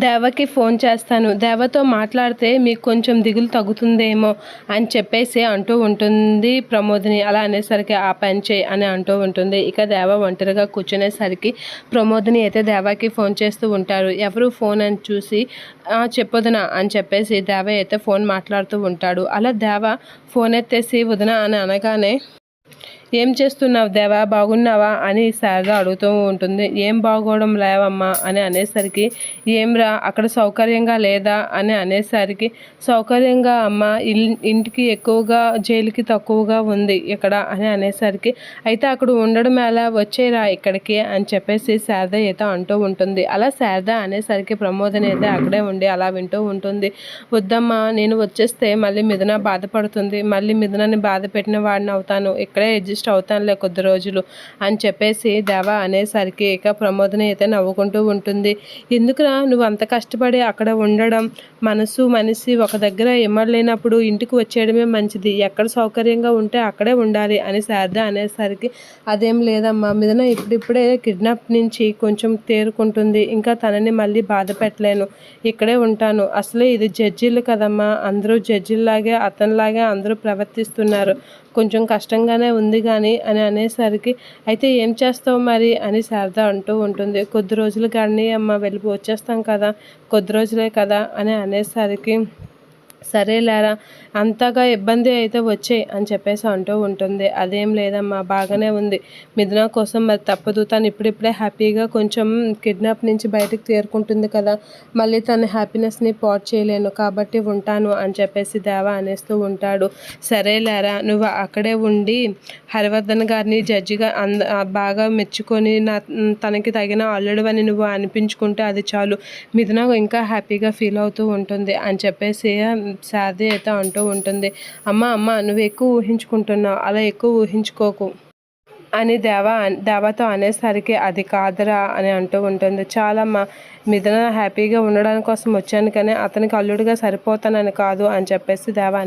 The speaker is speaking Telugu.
దేవకి ఫోన్ చేస్తాను. దేవతో మాట్లాడితే మీకు కొంచెం దిగులు తగ్గుతుందేమో అని చెప్పేసి అంటూ ఉంటుంది ప్రమోదిని. అలా అనేసరికి ఆ పని చేయి అని అంటూ ఉంటుంది. ఇక దేవ ఒంటరిగా కూర్చునేసరికి ప్రమోదిని అయితే దేవకి ఫోన్ చేస్తూ ఉంటారు. ఎవరు ఫోన్ అని చూసి చెప్పొదినా అని చెప్పేసి దేవ అయితే ఫోన్ మాట్లాడుతూ ఉంటాడు. అలా దేవ ఫోన్ ఎత్తేసి వదిన అని అనగానే, ఏం చేస్తున్నావు దేవా, బాగున్నావా అని శారద అడుగుతూ ఉంటుంది. ఏం బాగోవడం లేవమ్మా అని అనేసరికి, ఏమ్రా అక్కడ సౌకర్యంగా లేదా అని అనేసరికి, సౌకర్యంగా అమ్మ, ఇంటికి ఎక్కువగా జైలుకి తక్కువగా ఉంది ఇక్కడ అని అనేసరికి, అయితే అక్కడ ఉండడం ఎలా, వచ్చేరా ఇక్కడికి అని చెప్పేసి శారద అయితే అంటూ ఉంటుంది. అలా శారద అనేసరికి ప్రమోదిని అయితే అక్కడే ఉండి అలా వింటూ ఉంటుంది. వద్దమ్మా, నేను వచ్చేస్తే మళ్ళీ మిథున బాధపడుతుంది, మళ్ళీ మిథునని బాధ పెట్టిన వాడిని అవుతాను, ఇక్కడే అడ్జస్ట్ అవుతానులే కొద్ది రోజులు అని చెప్పేసి దేవ అనేసరికి ఇక ప్రమోదిని అయితే నవ్వుకుంటూ ఉంటుంది. ఎందుకురా నువ్వు అంత కష్టపడి అక్కడ ఉండడం, మనిషి ఒక దగ్గర ఇమ్మడలేనప్పుడు ఇంటికి వచ్చేయడమే మంచిది, ఎక్కడ సౌకర్యంగా ఉంటే అక్కడే ఉండాలి అని శారద అనేసరికి, అదేం లేదమ్మా, మిథున ఇప్పుడిప్పుడే కిడ్నాప్ నుంచి కొంచెం తేరుకుంటుంది, ఇంకా తనని మళ్ళీ బాధ పెట్టలేను, ఇక్కడే ఉంటాను, అసలే ఇది జడ్జీలు కదమ్మా, అందరూ జడ్జిల్లాగే అతనిలాగే అందరూ ప్రవర్తిస్తున్నారు, కొంచెం కష్టంగానే ఉంది కానీ అని అనేసరికి, అయితే ఏం చేస్తావు మరి అని శారద అంటూ ఉంటుంది. కొద్ది రోజులు కానీ అమ్మ, వెళ్ళి వచ్చేస్తాం కదా, కొద్ది రోజులే కదా అని అనేసరికి, సరేలేరా, అంతగా ఇబ్బంది అయితే వచ్చాయి అని చెప్పేసి అంటూ ఉంటుంది. అదేం లేదమ్మా, బాగానే ఉంది, మిథున కోసం మరి తప్పదు, తను ఇప్పుడిప్పుడే హ్యాపీగా కొంచెం కిడ్నాప్ నుంచి బయటకు తేరుకుంటుంది కదా, మళ్ళీ తన హ్యాపీనెస్ని పాడు చేయలేను కాబట్టి ఉంటాను అని చెప్పేసి దేవ అనేస్తూ ఉంటాడు. సరేలేరా, నువ్వు అక్కడే ఉండి హరివర్ధన్ గారిని జడ్జిగా బాగా మెచ్చుకొని తనకి తగిన అల్లుడు అని నువ్వు అనిపించుకుంటే అది చాలు, మిథున ఇంకా హ్యాపీగా ఫీల్ అవుతూ ఉంటుంది అని చెప్పేసి శారద అయితే అంటూ ఉంటుంది. అమ్మ నువ్వు ఎక్కువ ఊహించుకుంటున్నావు, అలా ఎక్కువ ఊహించుకోకు అని దేవతో అనేసరికి, అది కాదురా అని అంటూ ఉంటుంది. చాలమ్మా, మిథున హ్యాపీగా ఉండడం కోసం వచ్చాను కానీ అతనికి అల్లుడిగా సరిపోతానని కాదు అని చెప్పేసి దేవ